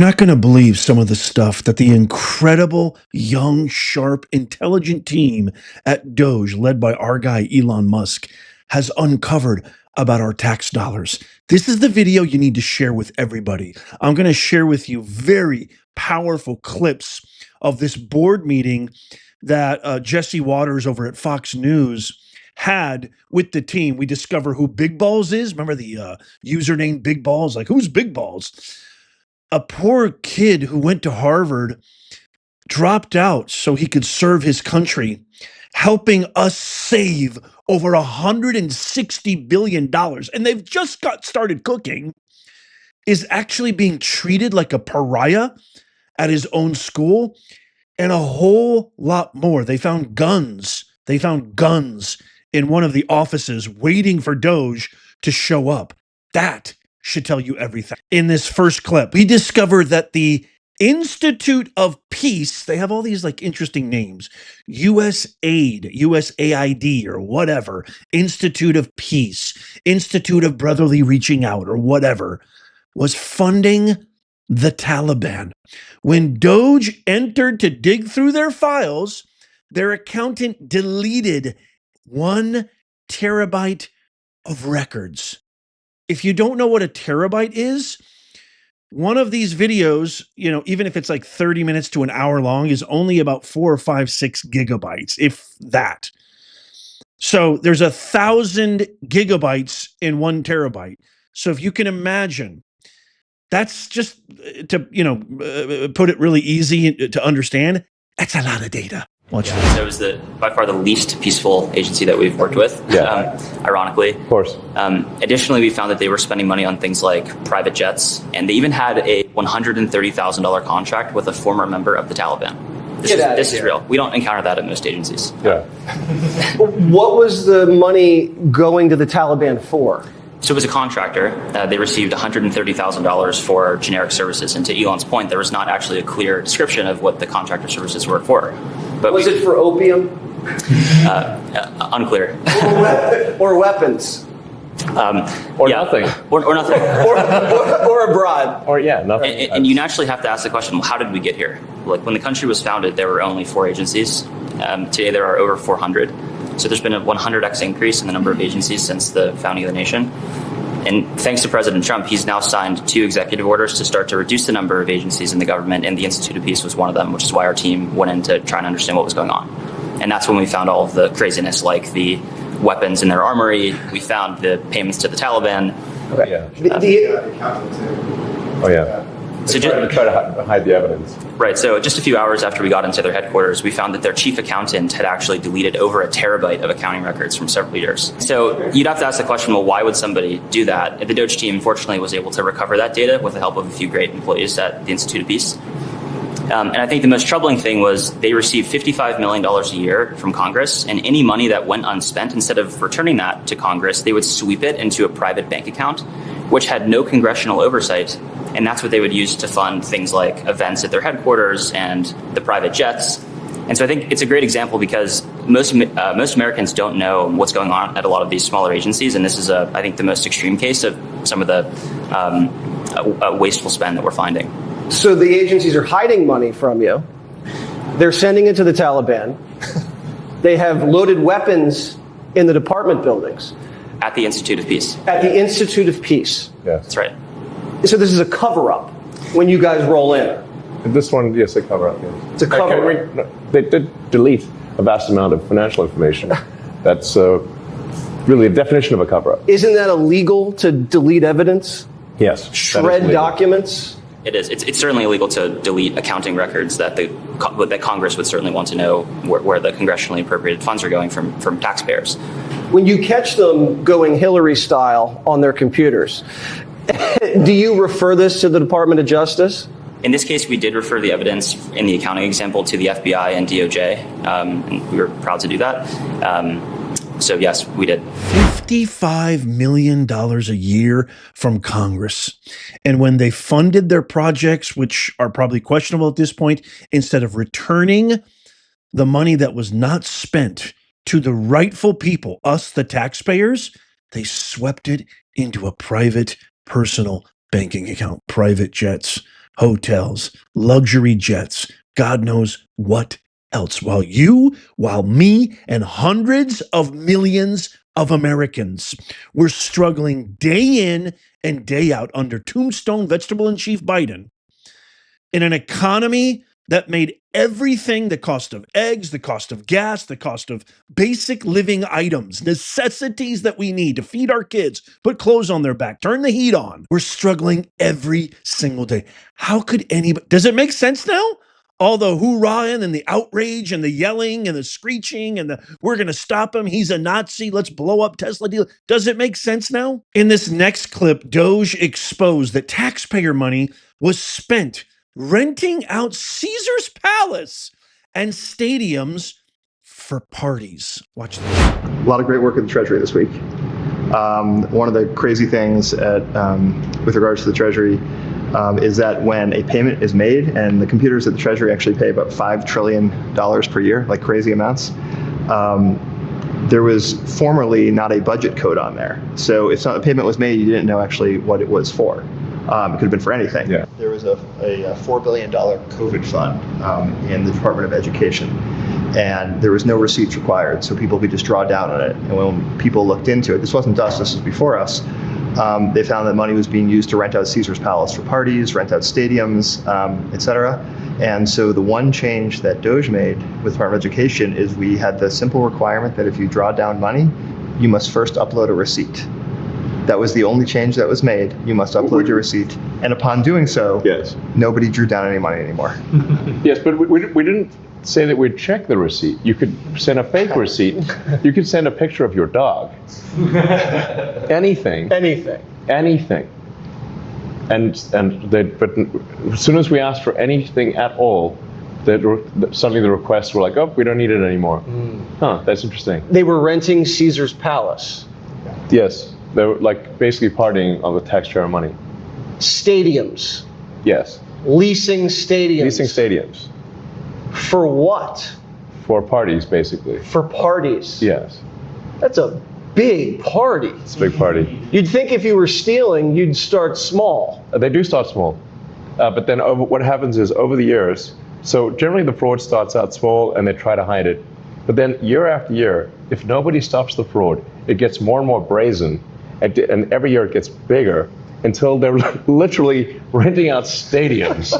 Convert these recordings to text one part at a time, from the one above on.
Not going to believe some of the stuff that the incredible, young, sharp, intelligent team at Doge, led by our guy Elon Musk, has uncovered about our tax dollars. This is the video you need to share with everybody. I'm going to share with you very powerful clips of this board meeting that Jesse Waters over at Fox News had with the team. We discover who Big Balls is. Remember the username Big Balls? Like, who's Big Balls? A poor kid who went to Harvard dropped out so he could serve his country, helping us save over $160 billion. And they've just got started cooking, is actually being treated like a pariah at his own school, and a whole lot more. They found guns. They found guns in one of the offices waiting for Doge to show up. That should tell you everything. In this first clip, we discovered that the Institute of Peace, they have all these like interesting names, USAID, USAID or whatever, Institute of Peace, Institute of Brotherly Reaching Out or whatever, was funding the Taliban. When Doge entered to dig through their files, their accountant deleted 1 terabyte of records. If you don't know what a terabyte is, one of these videos, even if it's like 30 minutes to an hour long, is only about 4 or 5, 6 gigabytes, if that. So there's 1,000 gigabytes in 1 terabyte. So if you can imagine, that's just to, put it really easy to understand. That's a lot of data. So it was by far the least peaceful agency that we've worked with, ironically. Of course. Additionally, we found that they were spending money on things like private jets, and they even had a $130,000 contract with a former member of the Taliban. This is real. We don't encounter that at most agencies. Yeah. What was the money going to the Taliban for? So it was a contractor. They received $130,000 for generic services. And to Elon's point, there was not actually a clear description of what the contractor services were for. But was it for opium? Unclear. Or weapons? Or nothing. Or nothing. or abroad. Or nothing. And you naturally have to ask the question, well, how did we get here? Like when the country was founded, there were only 4 agencies. Today there are over 400. So there's been a 100x increase in the number of agencies since the founding of the nation. And thanks to President Trump, he's now signed 2 executive orders to start to reduce the number of agencies in the government, and the Institute of Peace was one of them, which is why our team went in to try and understand what was going on. And that's when we found all of the craziness, like the weapons in their armory. We found the payments to the Taliban. Okay. Yeah. So try to hide the evidence. Right. So just a few hours after we got into their headquarters, we found that their chief accountant had actually deleted over 1 terabyte of accounting records from several years. So you'd have to ask the question, well, why would somebody do that? The Doge team, fortunately, was able to recover that data with the help of a few great employees at the Institute of Peace. And I think the most troubling thing was they received $55 million a year from Congress, and any money that went unspent, instead of returning that to Congress, they would sweep it into a private bank account, which had no congressional oversight. And that's what they would use to fund things like events at their headquarters and the private jets. And so I think it's a great example because most Americans don't know what's going on at a lot of these smaller agencies. And this is, I think, the most extreme case of some of the wasteful spend that we're finding. So the agencies are hiding money from you. They're sending it to the Taliban. They have loaded weapons in the department buildings. At the Institute of Peace. At the Institute of Peace. Yes. That's right. So this is a cover-up when you guys roll in. This one, yes, a cover-up. Yes. It's a cover-up. They did delete a vast amount of financial information. That's really a definition of a cover-up. Isn't that illegal to delete evidence? Yes. Shred documents? It is. It's certainly illegal to delete accounting records that that Congress would certainly want to know where the congressionally appropriated funds are going from taxpayers. When you catch them going Hillary style on their computers, do you refer this to the Department of Justice? In this case, we did refer the evidence in the accounting example to the FBI and D.O.G.E, and we were proud to do that. So yes, we did. $55 million a year from Congress. And when they funded their projects, which are probably questionable at this point, instead of returning the money that was not spent to the rightful people, us, the taxpayers, they swept it into a private personal banking account, private jets. hotels, luxury jets, God knows what else. While me, and hundreds of millions of Americans were struggling day in and day out under tombstone vegetable in chief Biden in an economy that made everything, the cost of eggs, the cost of gas, the cost of basic living items, necessities that we need to feed our kids, put clothes on their back, turn the heat on. We're struggling every single day. How could anybody, does it make sense now? All the hoorahing and the outrage and the yelling and the screeching and the we're going to stop him. He's a Nazi. Let's blow up Tesla deal. Does it make sense now? In this next clip, Doge exposed that taxpayer money was spent renting out Caesar's Palace and stadiums for parties. Watch this. A lot of great work at the Treasury this week. One of the crazy things with regards to the Treasury is that when a payment is made, and the computers at the Treasury actually pay about $5 trillion per year, like crazy amounts, there was formerly not a budget code on there. So if a payment was made, you didn't know actually what it was for. It could have been for anything. Yeah. There was a $4 billion COVID fund in the Department of Education, and there was no receipts required, so people could just draw down on it. And when people looked into it, this wasn't us, this was before us, they found that money was being used to rent out Caesar's Palace for parties, rent out stadiums, etc. And so the one change that Doge made with the Department of Education is we had the simple requirement that if you draw down money, you must first upload a receipt. That was the only change that was made. You must upload your receipt. And upon doing so, yes, nobody drew down any money anymore. Yes, but we didn't say that we'd check the receipt. You could send a fake receipt. You could send a picture of your dog. Anything. Anything. Anything. But as soon as we asked for anything at all, suddenly the requests were like, oh, we don't need it anymore. Huh, that's interesting. They were renting Caesar's Palace. Yes. They were like basically partying on the taxpayer money. Stadiums. Yes. Leasing stadiums. Leasing stadiums. For what? For parties, basically. For parties. Yes. That's a big party. It's a big party. You'd think if you were stealing, you'd start small. They do start small. But then what happens is over the years, so generally the fraud starts out small and they try to hide it. But then year after year, if nobody stops the fraud, it gets more and more brazen. And every year it gets bigger until they're literally renting out stadiums.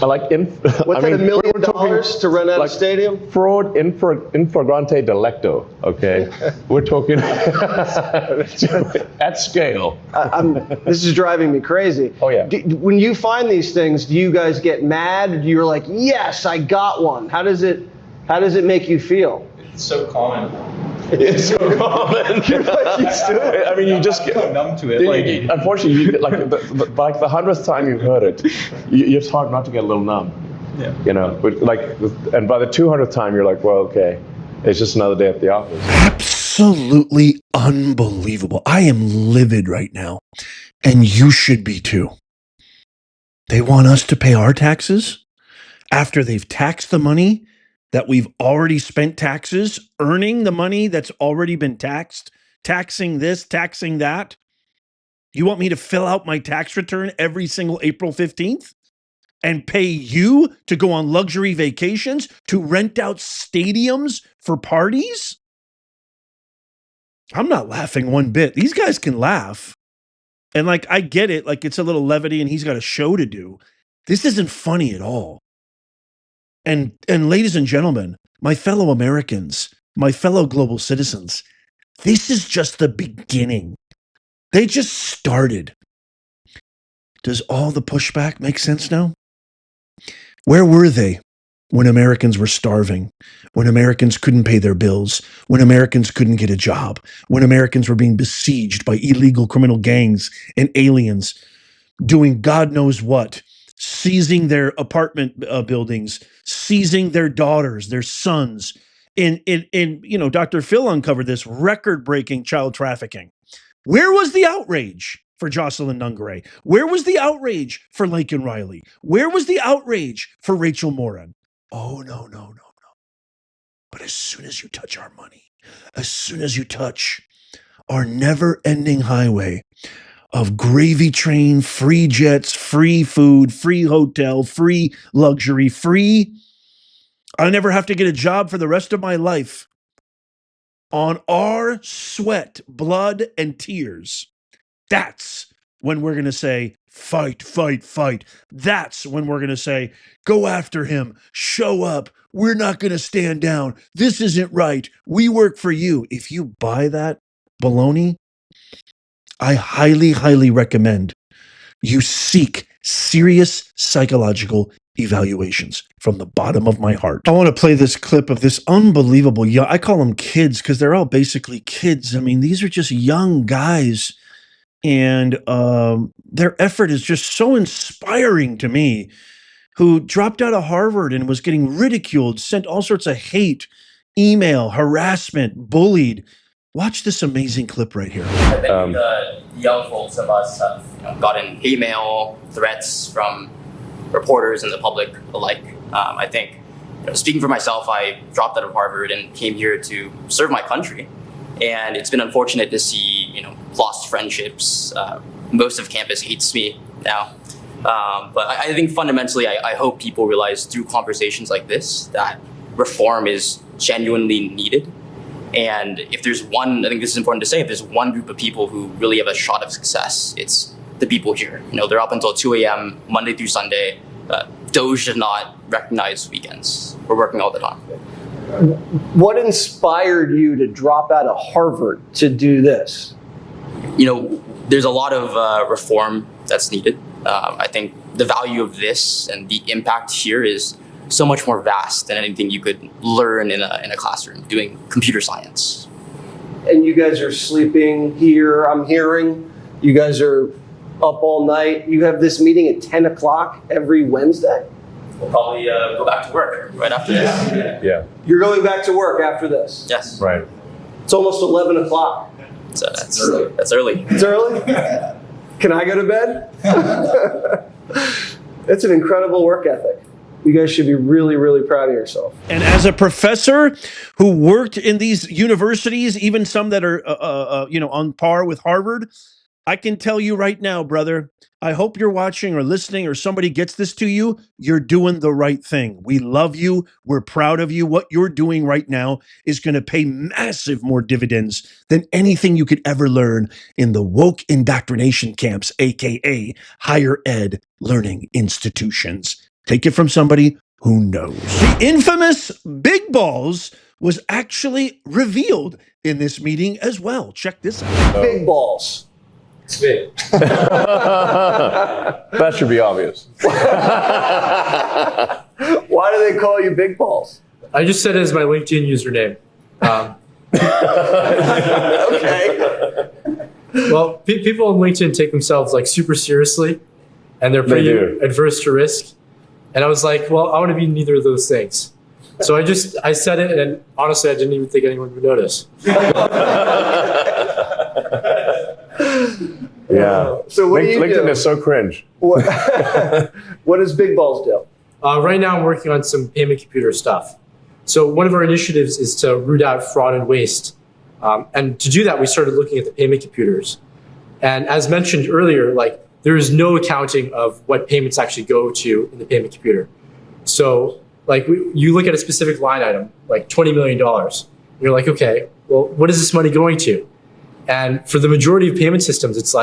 Like what's that, $1 million to rent out a stadium? Fraud in flagrante delicto, okay? We're talking at scale. This is driving me crazy. Oh yeah. When you find these things, do you guys get mad? You're like, yes, I got one. How does it make you feel? It's so common. It's so common. You're like used to it. I mean, you just get so numb to it. Like, unfortunately, like the 100th time you've heard it, it's hard not to get a little numb. Yeah. You know, but and by the 200th time, you're like, well, okay, it's just another day at the office. Absolutely unbelievable. I am livid right now, and you should be too. They want us to pay our taxes after they've taxed the money that we've already spent taxes, earning the money that's already been taxed, taxing this, taxing that. You want me to fill out my tax return every single April 15th and pay you to go on luxury vacations, to rent out stadiums for parties? I'm not laughing one bit. These guys can laugh. And I get it. It's a little levity and he's got a show to do. This isn't funny at all. And ladies and gentlemen, my fellow Americans, my fellow global citizens, this is just the beginning. They just started. Does all the pushback make sense now? Where were they when Americans were starving, when Americans couldn't pay their bills, when Americans couldn't get a job, when Americans were being besieged by illegal criminal gangs and aliens doing God knows what? Seizing their apartment buildings, seizing their daughters, their sons. Dr. Phil uncovered this record-breaking child trafficking. Where was the outrage for Jocelyn Nungaray? Where was the outrage for Laken Riley? Where was the outrage for Rachel Moran? Oh, no. But as soon as you touch our money, as soon as you touch our never-ending highway, of gravy train, free jets, free food, free hotel, free luxury, free. I never have to get a job for the rest of my life. On our sweat, blood, and tears. That's when we're going to say, fight, fight, fight. That's when we're going to say, go after him, show up. We're not going to stand down. This isn't right. We work for you. If you buy that baloney, I highly, highly recommend you seek serious psychological evaluations from the bottom of my heart. I want to play this clip of this unbelievable young, I call them kids because they're all basically kids. I mean, these are just young guys, and their effort is just so inspiring to me, who dropped out of Harvard and was getting ridiculed, sent all sorts of hate, email, harassment, bullied. Watch this amazing clip right here. I think the young folks of us have gotten email, threats from reporters and the public alike. I think, speaking for myself, I dropped out of Harvard and came here to serve my country. And it's been unfortunate to see, lost friendships. Most of campus hates me now. But I think fundamentally, I hope people realize through conversations like this that reform is genuinely needed. And if there's one, I think this is important to say, if there's one group of people who really have a shot of success, it's the people here. They're up until 2 a.m., Monday through Sunday. Doge does not recognize weekends. We're working all the time. What inspired you to drop out of Harvard to do this? There's a lot of reform that's needed. I think the value of this and the impact here is so much more vast than anything you could learn in a classroom doing computer science. And you guys are sleeping here, I'm hearing. You guys are up all night. You have this meeting at 10 o'clock every Wednesday? We'll probably go back to work right after this. Yeah. You're going back to work after this? Yes. Right. It's almost 11 o'clock. So that's early. It's early? Can I go to bed? It's an incredible work ethic. You guys should be really, really proud of yourself. And as a professor who worked in these universities, even some that are, on par with Harvard, I can tell you right now, brother, I hope you're watching or listening or somebody gets this to you. You're doing the right thing. We love you. We're proud of you. What you're doing right now is going to pay massive more dividends than anything you could ever learn in the woke indoctrination camps, AKA higher ed learning institutions. Take it from somebody who knows. The infamous Big Balls was actually revealed in this meeting as well. Check this out. Big balls. It's big. That should be obvious. Why do they call you big balls? I just said it as my LinkedIn username. Okay. Well, people on LinkedIn take themselves super seriously, and they're pretty adverse to risk. And I was like, well, I want to be neither of those things. So I said it, and honestly, I didn't even think anyone would notice. Yeah. So what do you LinkedIn do? is so cringe. What does Big Balls do? Right now, I'm working on some payment computer stuff. So one of our initiatives is to root out fraud and waste. And to do that, we started looking at the payment computers. And as mentioned earlier, there is no accounting of what payments actually go to in the payment computer. So you look at a specific line item, like $20 million. And you're like, okay, well, what is this money going to? And for the majority of payment systems, it's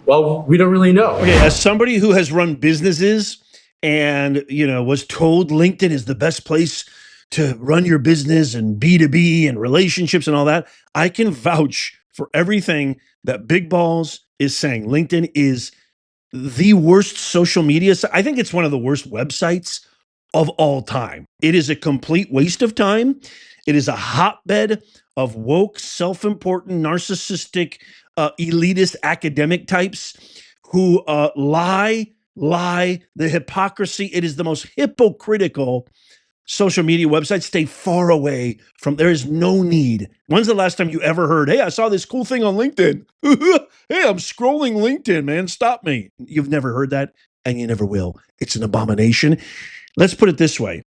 well, we don't really know. Okay, as somebody who has run businesses and, was told LinkedIn is the best place to run your business and B2B and relationships and all that, I can vouch for everything that Big Balls is saying. LinkedIn is the worst social media. I think it's one of the worst websites of all time. It is a complete waste of time. It is a hotbed of woke, self-important, narcissistic, elitist academic types who lie, the hypocrisy. It is the most hypocritical social media website. Stay far away from, there is no need. When's the last time you ever heard, hey, I saw this cool thing on LinkedIn. Hey, I'm scrolling LinkedIn, man, stop me. You've never heard that, and you never will. It's an abomination. Let's put it this way.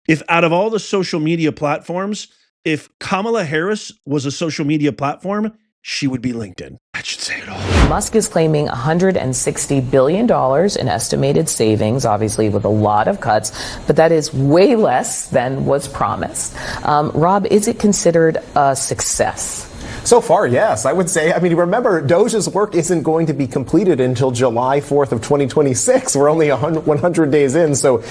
If out of all the social media platforms, if Kamala Harris was a social media platform, she would be LinkedIn. That should say it all. Musk is claiming $160 billion in estimated savings, obviously with a lot of cuts, but that is way less than was promised. Rob, is it considered a success? So far, yes. I would say, I mean, remember, Doge's work isn't going to be completed until July 4th of 2026. We're only 100 days in. So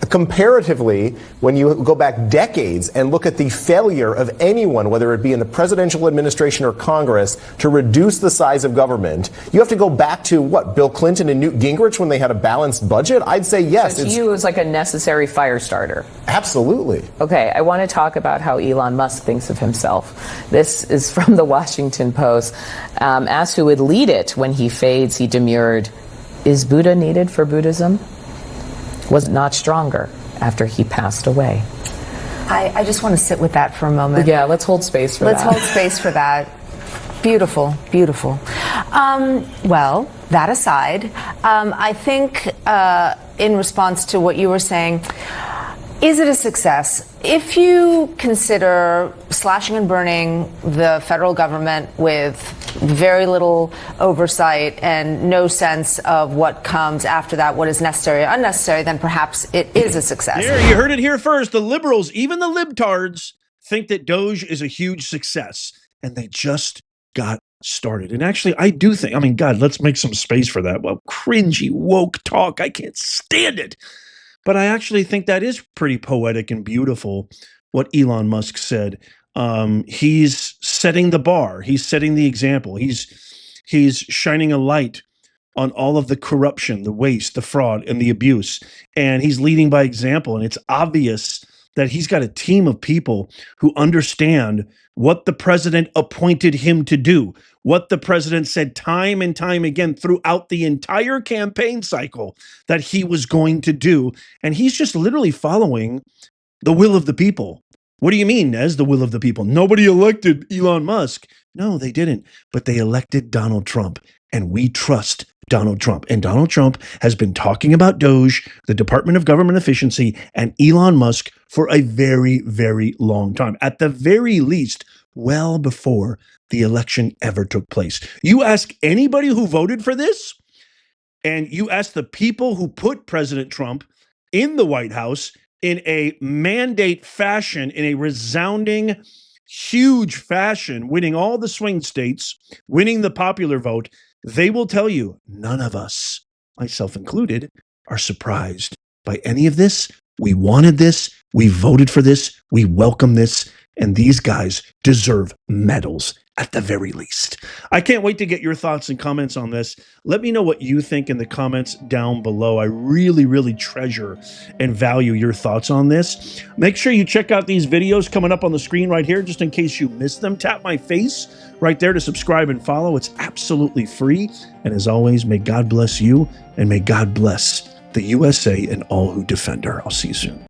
comparatively, when you go back decades and look at the failure of anyone, whether it be in the presidential administration or Congress, to reduce the size of government, you have to go back to, what, Bill Clinton and Newt Gingrich when they had a balanced budget? I'd say yes. So to you, it was like a necessary fire starter. Absolutely. Okay, I want to talk about how Elon Musk thinks of himself. This is from the Washington Post. Asked who would lead it when he fades, he demurred, "Is Buddha needed for Buddhism? Was not stronger after he passed away." I just want to sit with that for a moment. Yeah, let's hold space for Let's that. hold space for that. Beautiful, beautiful. Well, that aside, I think in response to what you were saying, is it a success? If you consider slashing and burning the federal government with very little oversight and no sense of what comes after that, what is necessary or unnecessary, then perhaps it is a success. Here, you heard it here first. The liberals, even the libtards, think that Doge is a huge success, and they just got started. And actually, I do think, I mean, God, let's make some space for that. Well, cringy, woke talk. I can't stand it. But I actually think that is pretty poetic and beautiful, what Elon Musk said. He's setting the bar. He's setting the example. He's shining a light on all of the corruption, the waste, the fraud, and the abuse. And he's leading by example. And it's obvious that he's got a team of people who understand what the president appointed him to do, what the president said time and time again throughout the entire campaign cycle that he was going to do. And he's just literally following the will of the people. What do you mean, Nez, the will of the people? Nobody elected Elon Musk. No, they didn't. But they elected Donald Trump. And we trust Donald Trump. And Donald Trump has been talking about Doge, the Department of Government Efficiency, and Elon Musk for a very, very long time. At the very least, well before the election ever took place. You ask anybody who voted for this, and you ask the people who put President Trump in the White House in a mandate fashion, in a resounding, huge fashion, winning all the swing states, winning the popular vote, they will tell you none of us, myself included, are surprised by any of this. We wanted this. We voted for this. We welcome this. And these guys deserve medals at the very least. I can't wait to get your thoughts and comments on this. Let me know what you think in the comments down below. I really, really treasure and value your thoughts on this. Make sure you check out these videos coming up on the screen right here, just in case you missed them. Tap my face right there to subscribe and follow. It's absolutely free. And as always, may God bless you, and may God bless the USA and all who defend her. I'll see you soon.